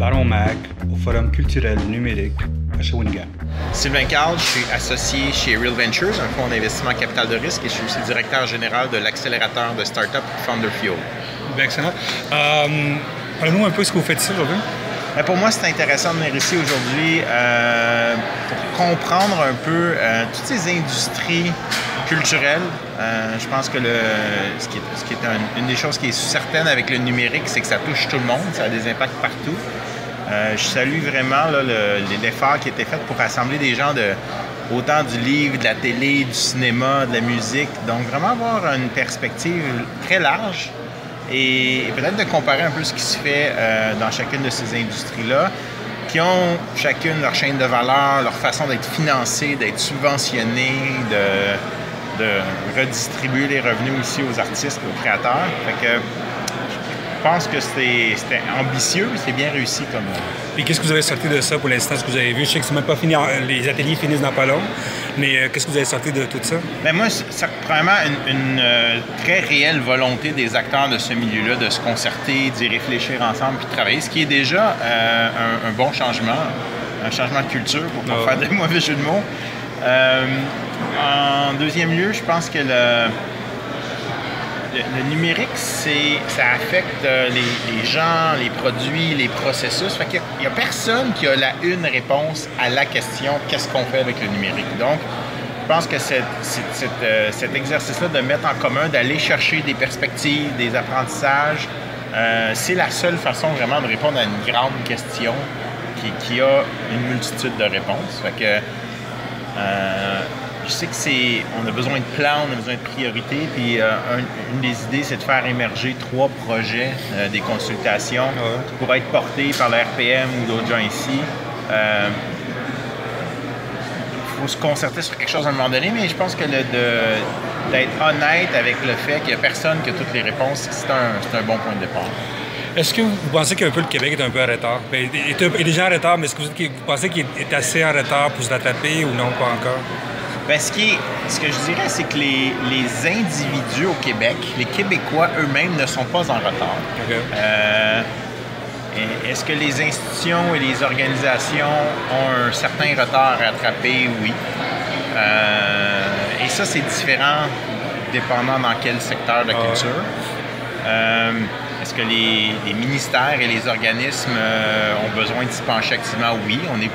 Baron Mac au Forum culturel numérique à Shawinigan. Sylvain Carl, je suis associé chez Real Ventures, un fonds d'investissement capital de risque, et je suis aussi directeur général de l'accélérateur de start-up Founder Fuel. Bien, excellent. Parlez-nous un peu de ce que vous faites ici aujourd'hui. Pour moi, c'est intéressant de venir ici aujourd'hui pour comprendre un peu toutes ces industries culturelles. Je pense que ce qui est une des choses qui est certaine avec le numérique, c'est que ça touche tout le monde, ça a des impacts partout. Je salue vraiment l'effort qui a été fait pour rassembler des gens autant du livre, de la télé, du cinéma, de la musique. Donc, vraiment avoir une perspective très large et peut-être de comparer un peu ce qui se fait dans chacune de ces industries-là, qui ont chacune leur chaîne de valeur, leur façon d'être financées, d'être subventionnées, de redistribuer les revenus aussi aux artistes, aux créateurs. Fait que je pense que c'était ambitieux, c'est bien réussi comme... Et qu'est-ce que vous avez sorti de ça pour l'instant, ce que vous avez vu? Je sais que c'est même pas fini, les ateliers finissent dans pas long, mais qu'est-ce que vous avez sorti de tout ça? Bien, moi, c'est vraiment une très réelle volonté des acteurs de ce milieu-là de se concerter, d'y réfléchir ensemble puis de travailler, ce qui est déjà un bon changement, un changement de culture pour ne pas faire de mauvais jeux de mots. En deuxième lieu, je pense que le numérique, ça affecte les gens, les produits, les processus. Fait qu'il n'y a personne qui a une réponse à la question « qu'est-ce qu'on fait avec le numérique ?» Donc, je pense que cet exercice-là de mettre en commun, d'aller chercher des perspectives, des apprentissages, c'est la seule façon vraiment de répondre à une grande question qui a une multitude de réponses. Fait que je sais on a besoin de plans, on a besoin de priorités, puis une des idées, c'est de faire émerger 3 projets, des consultations qui pourraient être portés par le RPM ou d'autres gens ici. Il faut se concerter sur quelque chose à un moment donné, mais je pense que d'être honnête avec le fait qu'il n'y a personne qui a toutes les réponses, c'est un bon point de départ. Est-ce que vous pensez qu'un peu le Québec est un peu en retard? Bien, il est déjà en retard, mais est-ce que vous pensez qu'il est assez en retard pour se rattraper ou non, pas encore? Bien, ce que je dirais, c'est que les individus au Québec, les Québécois eux-mêmes ne sont pas en retard. Okay. Est-ce que les institutions et les organisations ont un certain retard à rattraper? Oui. Et ça, c'est différent dépendant dans quel secteur de la culture. Est-ce que les ministères et les organismes ont besoin de s'y pencher activement? Oui. On est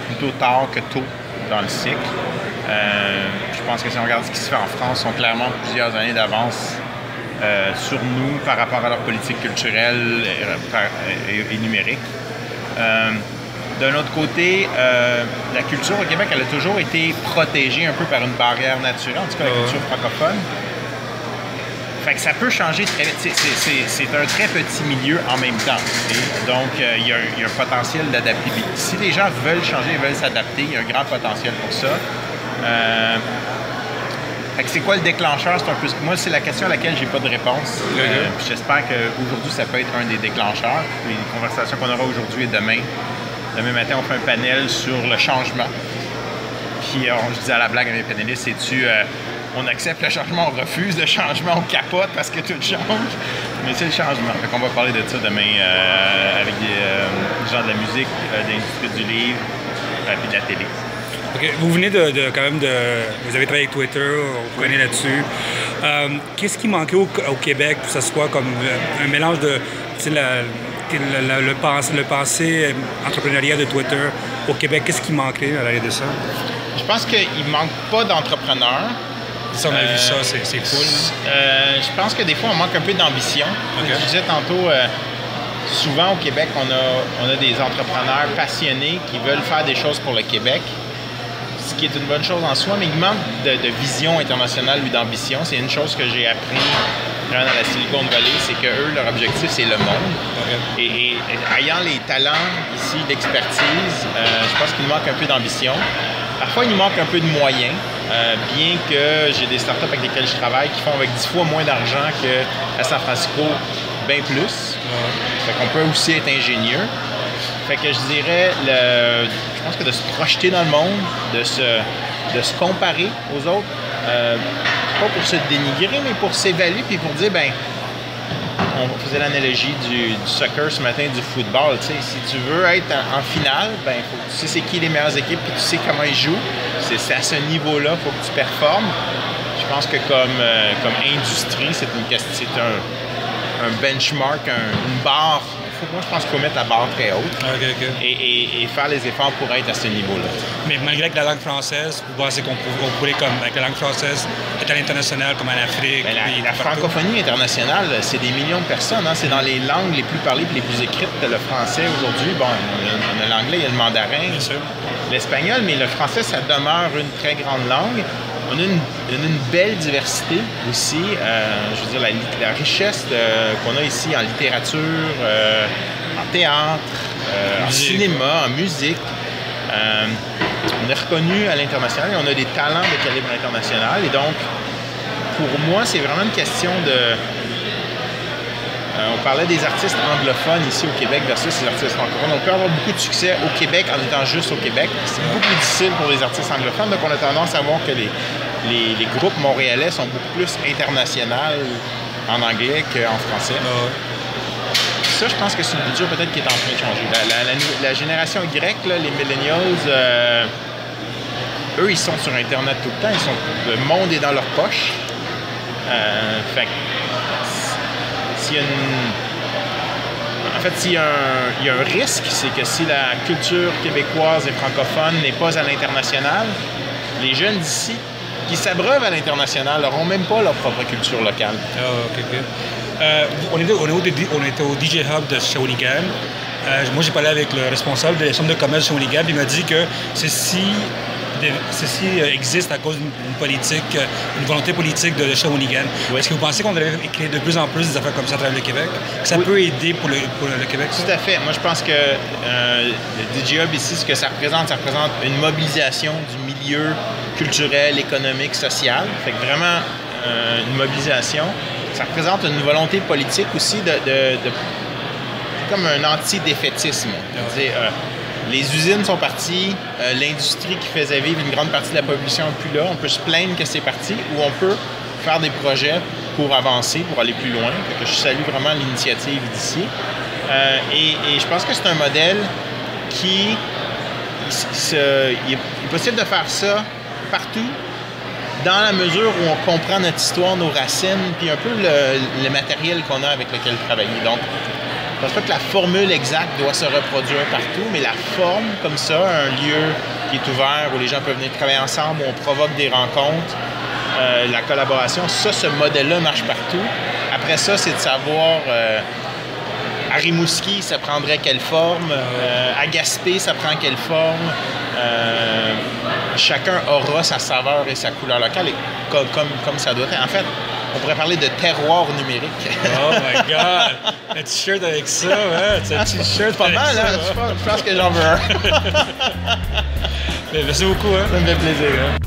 plutôt tard que tôt dans le cycle. Je pense que si on regarde ce qui se fait en France, ils sont clairement plusieurs années d'avance sur nous par rapport à leur politique culturelle et numérique. D'un autre côté, la culture au Québec, elle a toujours été protégée un peu par une barrière naturelle, en tout cas la culture francophone. Fait que ça peut changer très vite. C'est un très petit milieu en même temps. Donc, il y a un potentiel d'adaptabilité. Si les gens veulent changer, veulent s'adapter, il y a un grand potentiel pour ça. Fait que c'est quoi le déclencheur? C'est un peu... Moi, c'est la question à laquelle j'ai pas de réponse. J'espère qu'aujourd'hui, ça peut être un des déclencheurs. Les conversations qu'on aura aujourd'hui et demain. Demain matin, on fait un panel sur le changement. Puis, je disais à la blague à mes panélistes, c'est-tu... on accepte le changement, on refuse le changement, on capote parce que tout change. Mais c'est le changement. Fait qu'on va parler de ça demain avec des gens de la musique, de l'industrie du livre et de la télé. Okay. Vous venez vous avez travaillé avec Twitter, on vous connaît là-dessus. Qu'est-ce qui manquait au Québec pour que ça soit comme un mélange de le passé entrepreneurial de Twitter au Québec? Qu'est-ce qui manquait à l'arrière de ça? Je pense qu'il ne manque pas d'entrepreneurs. Si on a vu ça, c'est cool. Je pense que des fois, on manque un peu d'ambition. Okay. Je disais tantôt, souvent au Québec, on a des entrepreneurs passionnés qui veulent faire des choses pour le Québec, ce qui est une bonne chose en soi, mais il manque de vision internationale ou d'ambition. C'est une chose que j'ai appris dans la Silicon Valley, c'est que eux, leur objectif, c'est le monde. Okay. Et ayant les talents ici, l'expertise, je pense qu'il nous manque un peu d'ambition. Parfois, il nous manque un peu de moyens, bien que j'ai des startups avec lesquelles je travaille qui font avec 10 fois moins d'argent qu'à San Francisco, bien plus. Fait qu'on peut aussi être ingénieux. Fait que je dirais, je pense que de se projeter dans le monde, de se comparer aux autres, pas pour se dénigrer, mais pour s'évaluer puis pour dire, ben, on faisait l'analogie du soccer ce matin, du football. Tu sais, si tu veux être en finale, ben, tu sais c'est qui les meilleures équipes et tu sais comment ils jouent. C'est à ce niveau-là, il faut que tu performes. Je pense que comme industrie, c'est un benchmark, une barre. Moi, je pense qu'il faut mettre la barre très haute et faire les efforts pour être à ce niveau-là. Mais malgré que la langue française, vous pensez qu'on pourrait, comme avec la langue française, être à l'international, comme en Afrique? La francophonie internationale, c'est des millions de personnes. Hein? C'est dans les langues les plus parlées et les plus écrites. Le français aujourd'hui, bon, on a l'anglais, il y a le mandarin, l'espagnol, mais le français, ça demeure une très grande langue. On a une belle diversité aussi. Je veux dire, la richesse qu'on a ici en littérature, en théâtre, en cinéma, en musique. On est reconnu à l'international et on a des talents de calibre international. Et donc, pour moi, c'est vraiment une question de... on parlait des artistes anglophones ici au Québec versus les artistes francophones. On peut avoir beaucoup de succès au Québec en étant juste au Québec. C'est beaucoup plus difficile pour les artistes anglophones, donc on a tendance à voir que les groupes montréalais sont beaucoup plus internationaux en anglais qu'en français. Ça, je pense que c'est une culture peut-être qui est en train de changer. La génération Y, là, les millennials, eux, ils sont sur Internet tout le temps. Le monde est dans leur poche. Fait que, s'il y a un risque, c'est que si la culture québécoise et francophone n'est pas à l'international, les jeunes d'ici qui s'abreuvent à l'international n'auront même pas leur propre culture locale. On était au DJ Hub de Shawinigan. Moi, j'ai parlé avec le responsable de la chambre de commerce de Shawinigan, puis il m'a dit que ceci existe à cause d'une politique, une volonté politique de Shawinigan. Oui. Est-ce que vous pensez qu'on devrait créer de plus en plus des affaires comme ça à travers le Québec? Que ça peut aider pour le Québec? Tout à fait. Moi, je pense que le DJ Hub ici, ce que ça représente une mobilisation du milieu culturel, économique, social. Fait que vraiment une mobilisation. Ça représente une volonté politique aussi comme un anti-défaitisme. Les usines sont parties, l'industrie qui faisait vivre une grande partie de la population n'est plus là. On peut se plaindre que c'est parti ou on peut faire des projets pour avancer, pour aller plus loin. Fait que je salue vraiment l'initiative d'ici. Et je pense que c'est un modèle qui... il est possible de faire ça partout, dans la mesure où on comprend notre histoire, nos racines, puis un peu le matériel qu'on a avec lequel travailler. Donc, je pense pas que la formule exacte doit se reproduire partout, mais la forme, comme ça, un lieu qui est ouvert, où les gens peuvent venir travailler ensemble, où on provoque des rencontres, la collaboration, ça, ce modèle-là marche partout. Après ça, c'est de savoir... à Rimouski, ça prendrait quelle forme? À Gaspé, ça prend quelle forme? Chacun aura sa saveur et sa couleur locale, et comme ça doit être. En fait, on pourrait parler de terroir numérique. Oh my God! Un t-shirt avec ça, ouais. C'est un t-shirt pas mal, hein? Je pense que j'en veux un. Merci beaucoup, hein? Ça me fait plaisir, hein?